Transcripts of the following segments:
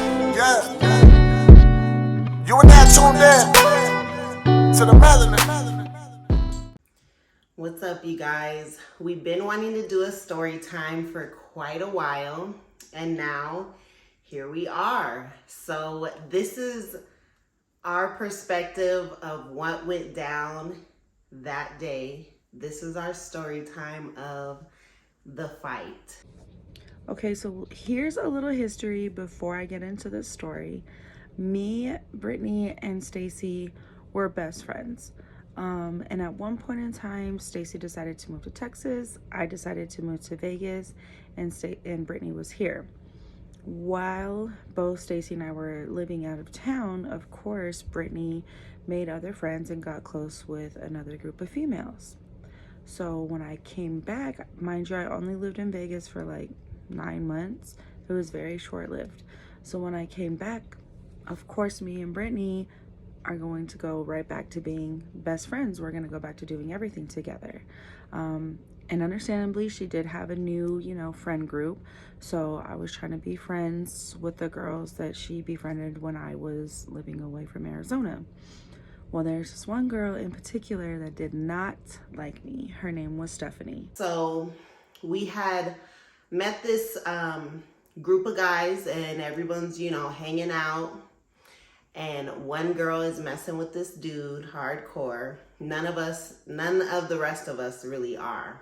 Yeah. You are now tuned in to the melanin. What's up, you guys? We've been wanting to do a story time for quite a while, and now here we are. So this is our perspective of what went down that day. This is our story time of the fight. Okay, so here's a little history before I get into this story. Me, Brittany, and Stacy were best friends. And at one point in time, Stacy decided to move to Texas. I decided to move to Vegas, and Brittany was here. While both Stacy and I were living out of town, of course, Brittany made other friends and got close with another group of females. So when I came back, mind you, I only lived in Vegas for like 9 months. It was very short-lived. So when I came back, of course, me and Brittany are going to go right back to being best friends. We're going to go back to doing everything together. And understandably, she did have a new, friend group. So I was trying to be friends with the girls that she befriended when I was living away from Arizona. Well, there's this one girl in particular that did not like me. Her name was Stephanie. So we had met this group of guys, and everyone's, hanging out. And one girl is messing with this dude hardcore. None of the rest of us really are.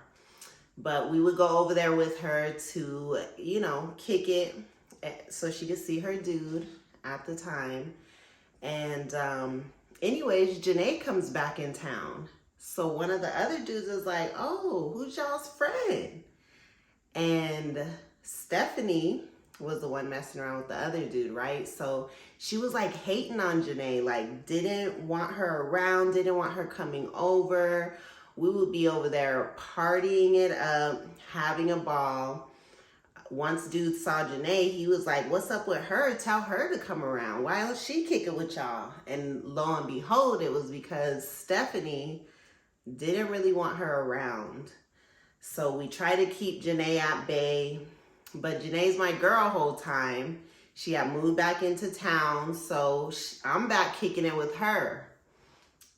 But we would go over there with her to, kick it so she could see her dude at the time. And anyways, Janae comes back in town. So one of the other dudes is like, oh, who's y'all's friend? And Stephanie was the one messing around with the other dude, right? So she was like hating on Janae, like didn't want her around, didn't want her coming over. We would be over there partying it up, having a ball. Once dude saw Janae, he was like, what's up with her? Tell her to come around. Why don't she kick it with y'all? And lo and behold, it was because Stephanie didn't really want her around. So we try to keep Janae at bay, but Janae's my girl whole time. She had moved back into town, so I'm back kicking it with her.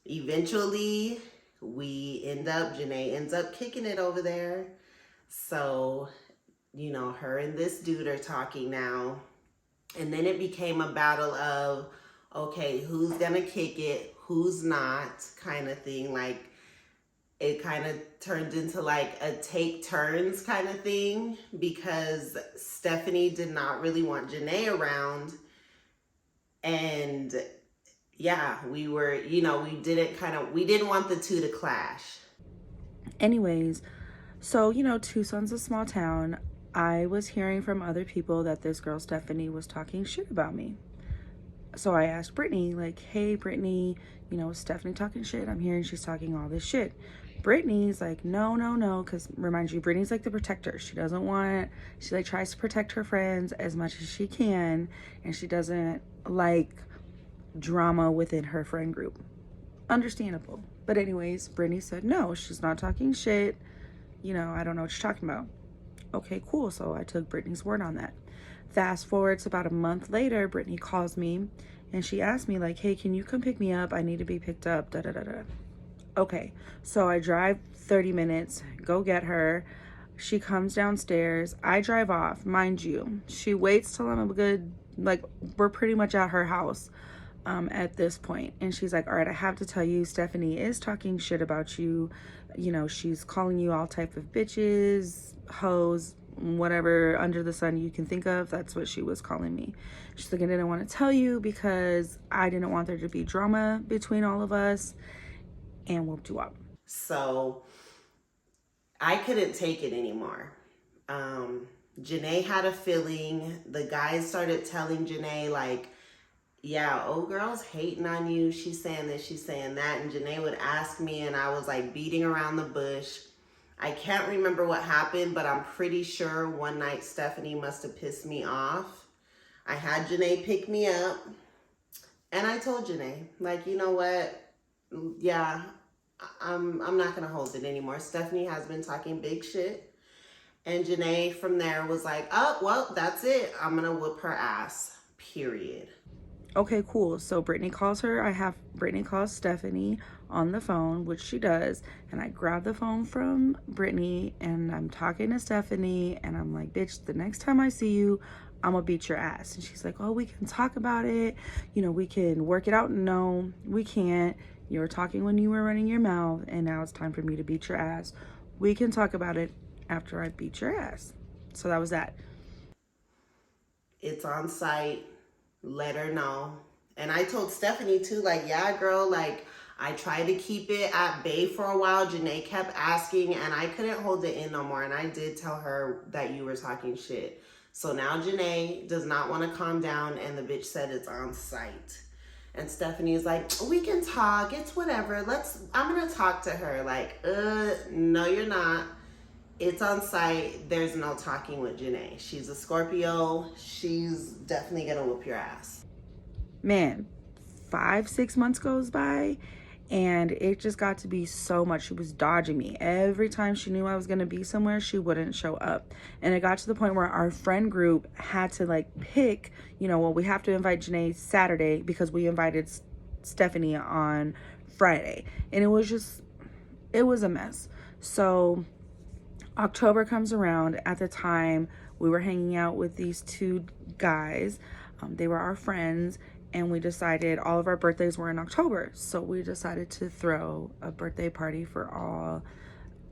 Eventually, Janae ends up kicking it over there. So, her and this dude are talking now. And then it became a battle of, okay, who's gonna kick it, who's not, kind of thing. Like, it kind of turned into like a take turns kind of thing, because Stephanie did not really want Janae around. And yeah, we were, we didn't want the two to clash. Anyways, so, Tucson's a small town. I was hearing from other people that this girl, Stephanie, was talking shit about me. So I asked Brittany, like, hey, Brittany, is Stephanie talking shit? I'm hearing she's talking all this shit. Brittany's like, no, because remind you, Brittany's like the protector. She like tries to protect her friends as much as she can, and she doesn't like drama within her friend group. Understandable. But anyways, Brittany said, no, she's not talking shit. I don't know what you're talking about. Okay, cool. So I took Brittany's word on that. Fast forward to about a month later, Brittany calls me and she asked me like, hey, can you come pick me up? I need to be picked up, da-da-da-da. Okay, so I drive 30 minutes, go get her. She comes downstairs. I drive off, mind you. She waits till I'm a good, like, we're pretty much at her house at this point. And she's like, all right, I have to tell you, Stephanie is talking shit about you. She's calling you all type of bitches, hoes, whatever under the sun you can think of. That's what she was calling me. She's like, I didn't want to tell you because I didn't want there to be drama between all of us. And whooped you up. So I couldn't take it anymore. Janae had a feeling. The guys started telling Janae like, yeah, old girl's hating on you. She's saying this, she's saying that. And Janae would ask me and I was like beating around the bush. I can't remember what happened, but I'm pretty sure one night Stephanie must have pissed me off. I had Janae pick me up and I told Janae, like, you know what? Yeah, I'm not gonna hold it anymore. Stephanie has been talking big shit. And Janae from there was like, oh, well, that's it. I'm gonna whoop her ass. period. Okay, cool. So Brittany calls her. Brittany calls Stephanie on the phone, which she does. And I grab the phone from Brittany and I'm talking to Stephanie. And I'm like, bitch, the next time I see you, I'm gonna beat your ass. And she's like, oh, we can talk about it. You know, we can work it out. No, we can't. You were talking when you were running your mouth. And now it's time for me to beat your ass. We can talk about it after I beat your ass. So that was that. It's on site. Let her know. And I told Stephanie too, like, yeah, girl, like, I tried to keep it at bay for a while. Janae kept asking and I couldn't hold it in no more. And I did tell her that you were talking shit. So now Janae does not want to calm down and the bitch said it's on site. And Stephanie is like, we can talk. It's whatever. I'm going to talk to her. Like, no, you're not. It's on site. There's no talking with Janae. She's a Scorpio. She's definitely gonna whoop your ass. Man, 5-6 months goes by and it just got to be so much. She was dodging me. Every time she knew I was gonna be somewhere, she wouldn't show up. And it got to the point where our friend group had to like pick, you know, well, we have to invite Janae Saturday because we invited Stephanie on Friday. And it was a mess. So October comes around. At the time, we were hanging out with these two guys. They were our friends, and we decided all of our birthdays were in October. So we decided to throw a birthday party for all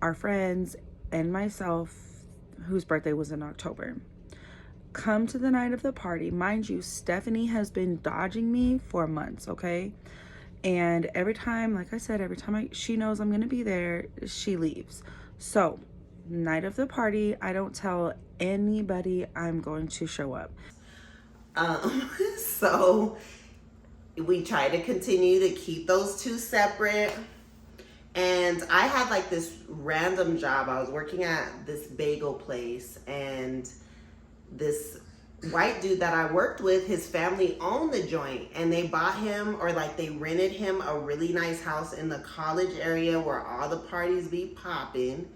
our friends and myself, whose birthday was in October. Come to the night of the party. Mind you, Stephanie has been dodging me for months, okay? And every time, like I said, she knows I'm going to be there, she leaves. So night of the party, I don't tell anybody I'm going to show up. So we try to continue to keep those two separate. And I had like this random job. I was working at this bagel place and this white dude that I worked with, his family owned the joint and they bought him, or like they rented him, a really nice house in the college area where all the parties be popping.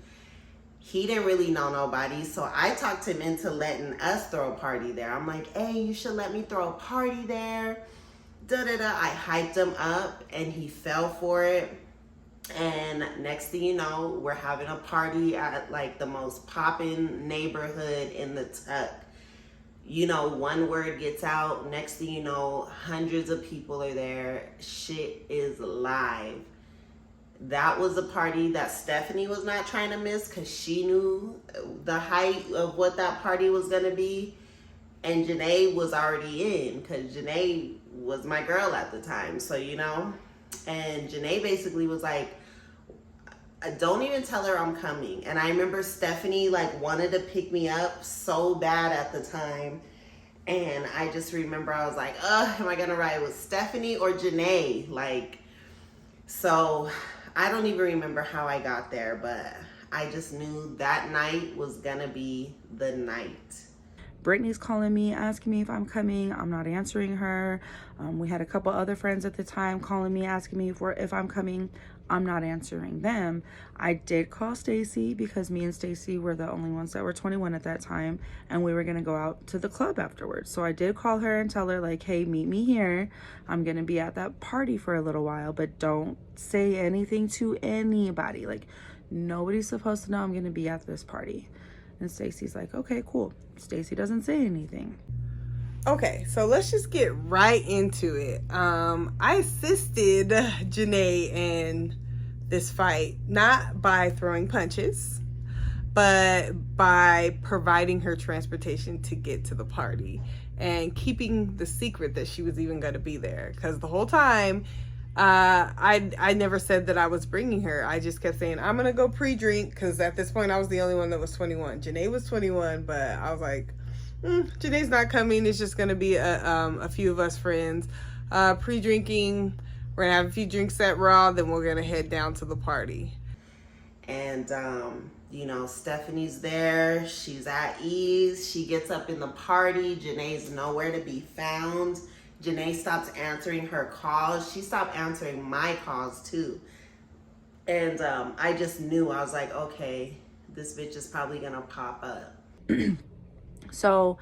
He didn't really know nobody, so I talked him into letting us throw a party there. I'm like, hey, you should let me throw a party there. I hyped him up and he fell for it. And next thing you know, we're having a party at like the most poppin' neighborhood in the Tuck. You know, one word gets out, next thing you know, hundreds of people are there. Shit is live. That was a party that Stephanie was not trying to miss because she knew the height of what that party was going to be. And Janae was already in because Janae was my girl at the time. So, you know, and Janae basically was like, don't even tell her I'm coming. And I remember Stephanie like wanted to pick me up so bad at the time. And I just remember I was like, am I going to ride with Stephanie or Janae? Like, so I don't even remember how I got there, but I just knew that night was gonna be the night. Brittany's calling me, asking me if I'm coming. I'm not answering her. We had a couple other friends at the time calling me, asking me if I'm coming. I'm not answering them. I did call Stacy because me and Stacy were the only ones that were 21 at that time, and we were gonna go out to the club afterwards. So I did call her and tell her like, hey, meet me here. I'm gonna be at that party for a little while, but don't say anything to anybody. Like, nobody's supposed to know I'm gonna be at this party. And Stacy's like, okay, cool. Stacy doesn't say anything. Okay, so let's just get right into it. I assisted Janae in this fight, not by throwing punches, but by providing her transportation to get to the party and keeping the secret that she was even going to be there. Because the whole time, I never said that I was bringing her. I just kept saying, I'm going to go pre-drink, because at this point, I was the only one that was 21. Janae was 21, but I was like, Janae's not coming. It's just going to be a few of us friends pre-drinking. We're going to have a few drinks at Raw, then we're going to head down to the party. And, you know, Stephanie's there. She's at ease. She gets up in the party. Janae's nowhere to be found. Janae stops answering her calls. She stopped answering my calls, too. And I just knew. I was like, okay, this bitch is probably going to pop up. So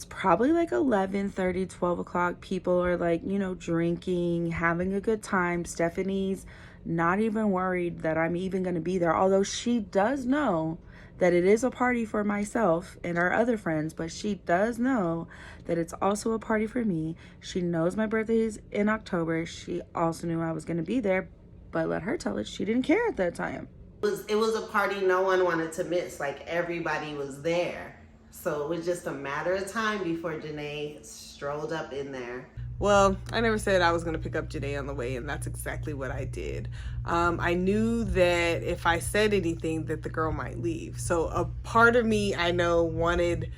It's probably like 11:30, 12 o'clock. People are like, you know, drinking, having a good time. Stephanie's not even worried that I'm even going to be there, although she does know that it is a party for myself and our other friends, but she does know that it's also a party for me. She knows my birthday is in October. She also knew I was going to be there, but let her tell it, she didn't care at that time. It was a party no one wanted to miss. Like, everybody was there. So it was just a matter of time before Janae strolled up in there. Well, I never said I was going to pick up Janae on the way, and that's exactly what I did. I knew that if I said anything that the girl might leave. So a part of me, I know, wanted...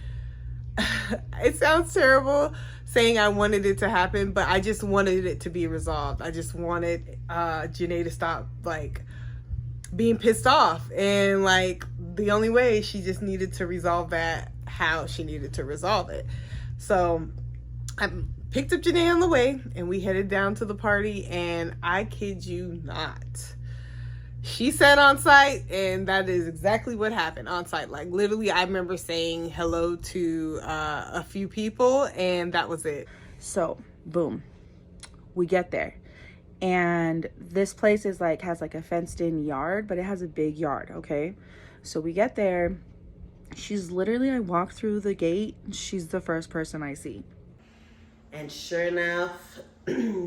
it sounds terrible saying I wanted it to happen, but I just wanted it to be resolved. I just wanted Janae to stop, like, being pissed off. And, like, the only way, she just needed to resolve that how she needed to resolve it. So I picked up Janae on the way, and we headed down to the party, and I kid you not, she said on site, and that is exactly what happened on site. Like, literally, I remember saying hello to a few people, and that was it. So, boom, we get there, and this place is like, has like a fenced in yard, but it has a big yard. Okay, so we get there. She's literally, I walk through the gate, she's the first person I see. And sure enough,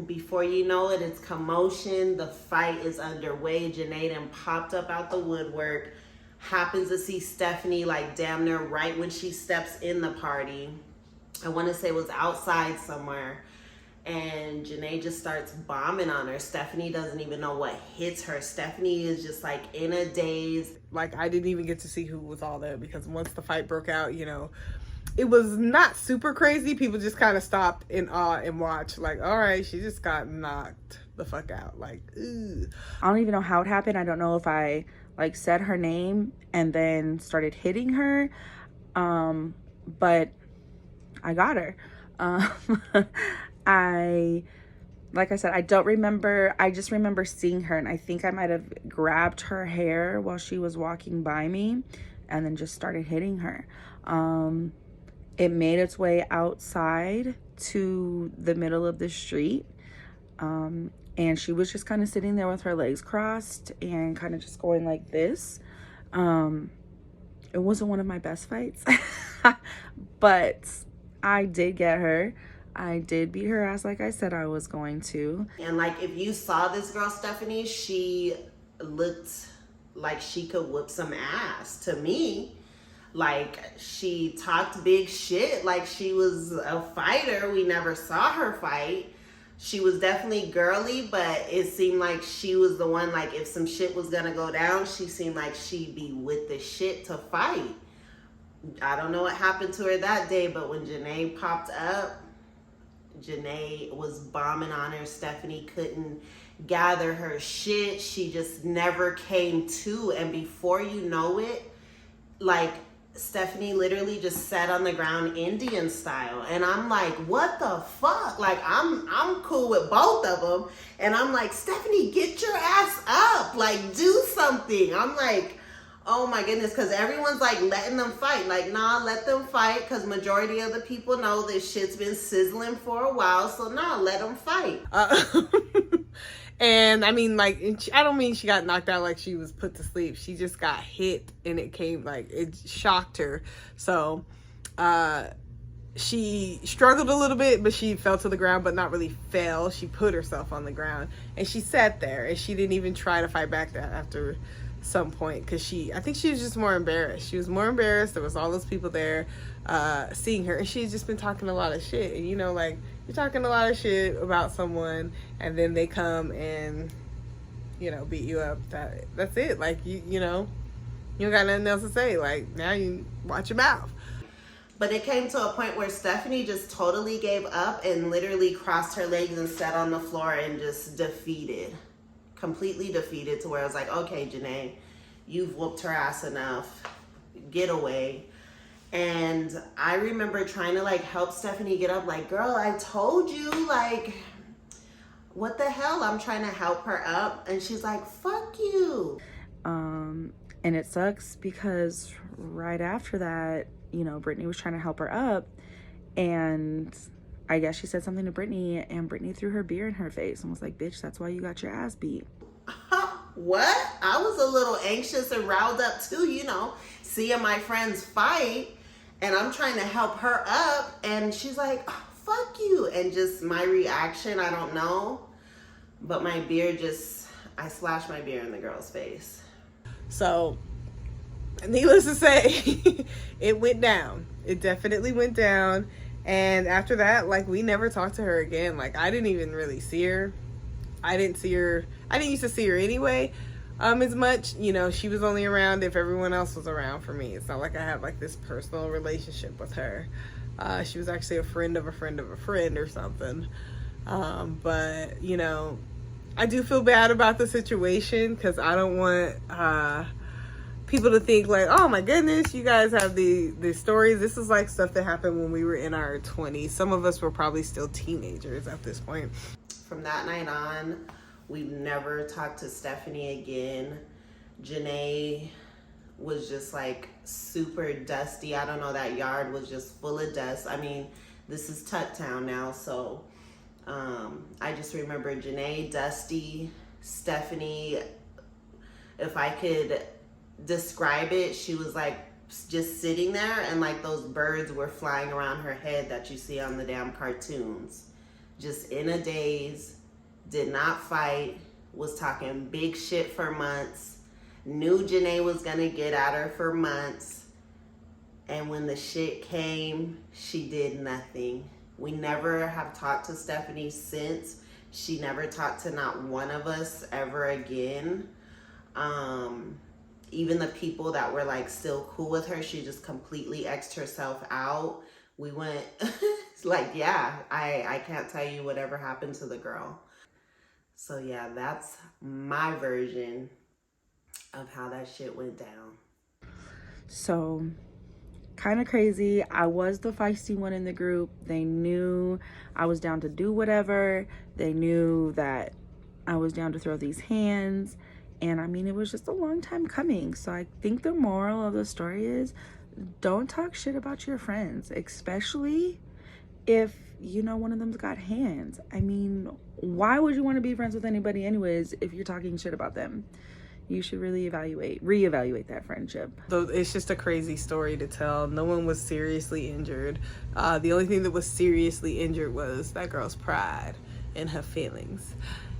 before you know it, it's commotion. The fight is underway. Janae then popped up out the woodwork, happens to see Stephanie like damn near right when she steps in the party. I want to say it was outside somewhere. And Janae just starts bombing on her. Stephanie doesn't even know what hits her. Stephanie is just like in a daze. Like, I didn't even get to see who was all there, because once the fight broke out, you know, it was not super crazy. People just kind of stopped in awe and watched, like, all right, she just got knocked the fuck out. Like, ugh. I don't even know how it happened. I don't know if I like said her name and then started hitting her. But I got her. Like I said, I don't remember. I just remember seeing her, and I think I might have grabbed her hair while she was walking by me and then just started hitting her. It made its way outside to the middle of the street. And she was just kind of sitting there with her legs crossed and kind of just going like this. It wasn't one of my best fights, but I did get her. I did beat her ass like I said I was going to. And like, if you saw this girl, Stephanie, she looked like she could whip some ass to me. Like, she talked big shit like she was a fighter. We never saw her fight. She was definitely girly, but it seemed like she was the one, like, if some shit was gonna go down, she seemed like she'd be with the shit to fight. I don't know what happened to her that day, but when Janae popped up, Janae was bombing on her. Stephanie couldn't gather her shit. She just never came to. And before you know it, like, Stephanie literally just sat on the ground Indian style. And I'm like, what the fuck? Like, I'm cool with both of them. And I'm like, Stephanie, get your ass up. Like, do something. I'm like, oh my goodness, because everyone's like letting them fight. Like, nah, let them fight, because majority of the people know this shit's been sizzling for a while. So nah, let them fight. And I mean, like, I don't mean she got knocked out like she was put to sleep. She just got hit, and it came, like, it shocked her. So she struggled a little bit, but she fell to the ground, but not really fell. She put herself on the ground, and she sat there, and she didn't even try to fight back that after some point, because I think she was just more embarrassed. She was more embarrassed. There was all those people there seeing her, and she's just been talking a lot of shit. And, you know, like, you're talking a lot of shit about someone, and then they come and, you know, beat you up. That's it. Like, you know, you don't got nothing else to say. Like, now you watch your mouth. But it came to a point where Stephanie just totally gave up and literally crossed her legs and sat on the floor and just completely defeated, to where I was like, okay, Janae, you've whooped her ass enough. Get away. And I remember trying to, like, help Stephanie get up. Like, girl, I told you, like, what the hell? I'm trying to help her up. And she's like, fuck you. And it sucks because right after that, you know, Brittany was trying to help her up, And I guess she said something to Brittany, and Brittany threw her beer in her face and was like, bitch, that's why you got your ass beat. What? I was a little anxious and riled up too, you know, seeing my friends fight, and I'm trying to help her up, and she's like, oh, fuck you. And just my reaction, I don't know, but my beer just, I slashed my beer in the girl's face. So, needless to say, it went down. It definitely went down. And after that, like, we never talked to her again. Like, I didn't even really see her. I didn't used to see her anyway, as much. You know, she was only around if everyone else was around for me. It's not like I have, like, this personal relationship with her. She was actually a friend of a friend of a friend or something. But, you know, I do feel bad about the situation because I don't want people to think like, oh my goodness, you guys have the stories. This is like stuff that happened when we were in our 20s. Some of us were probably still teenagers at this point. From that night on, we've never talked to Stephanie again. Janae was just like super dusty. I don't know, that yard was just full of dust. I mean, this is Tuttown now, so I just remember Janae, Dusty, Stephanie. If I could describe it, she was like just sitting there, and like those birds were flying around her head that you see on the damn cartoons. Just in a daze, did not fight, was talking big shit for months, knew Janae was gonna get at her for months, and when the shit came, she did nothing. We never have talked to Stephanie since. She never talked to not one of us ever again. Even the people that were like still cool with her, she just completely X'd herself out. We went like, yeah, I can't tell you whatever happened to the girl. So yeah, that's my version of how that shit went down. So kind of crazy. I was the feisty one in the group. They knew I was down to do whatever. They knew that I was down to throw these hands. And I mean, it was just a long time coming. So I think the moral of the story is don't talk shit about your friends, especially if you know one of them's got hands. I mean, why would you want to be friends with anybody anyways if you're talking shit about them? You should really reevaluate that friendship. So it's just a crazy story to tell. No one was seriously injured. The only thing that was seriously injured was that girl's pride and her feelings.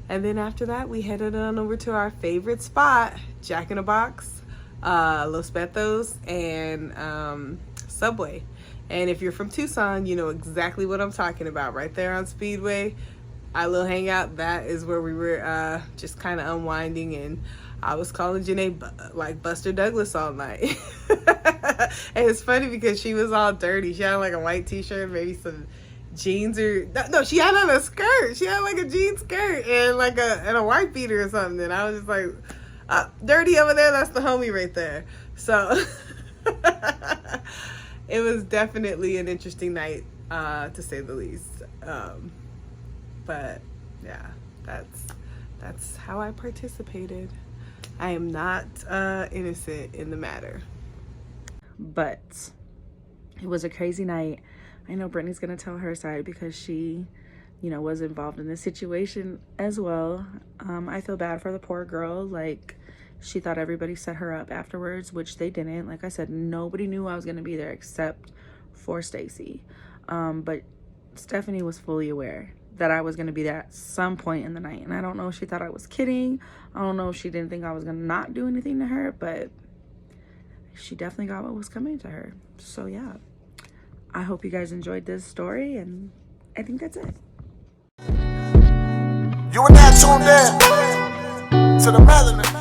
And then after that, we headed on over to our favorite spot, Jack in the Box, Los Betos, and Subway. And if you're from Tucson, you know exactly what I'm talking about. Right there on Speedway, our little hangout, that is where we were just kind of unwinding. And I was calling Janae like Buster Douglas all night. And it's funny because she was all dirty. She had like a white t-shirt, maybe some jeans, or no, she had on a skirt. She had like a jean skirt and like a white beater or something. And I was just like, dirty over there, that's the homie right there. So it was definitely an interesting night, to say the least. But yeah, that's how I participated. I am not innocent in the matter. But it was a crazy night. I know Brittany's gonna tell her side because she, you know, was involved in this situation as well. I feel bad for the poor girl. Like, she thought everybody set her up afterwards, which they didn't. Like I said, nobody knew I was gonna be there except for Stacy. But Stephanie was fully aware that I was gonna be there at some point in the night. And I don't know if she thought I was kidding. I don't know if she didn't think I was gonna not do anything to her, but she definitely got what was coming to her. So yeah. I hope you guys enjoyed this story, and I think that's it. You are now tuned in to the melanin.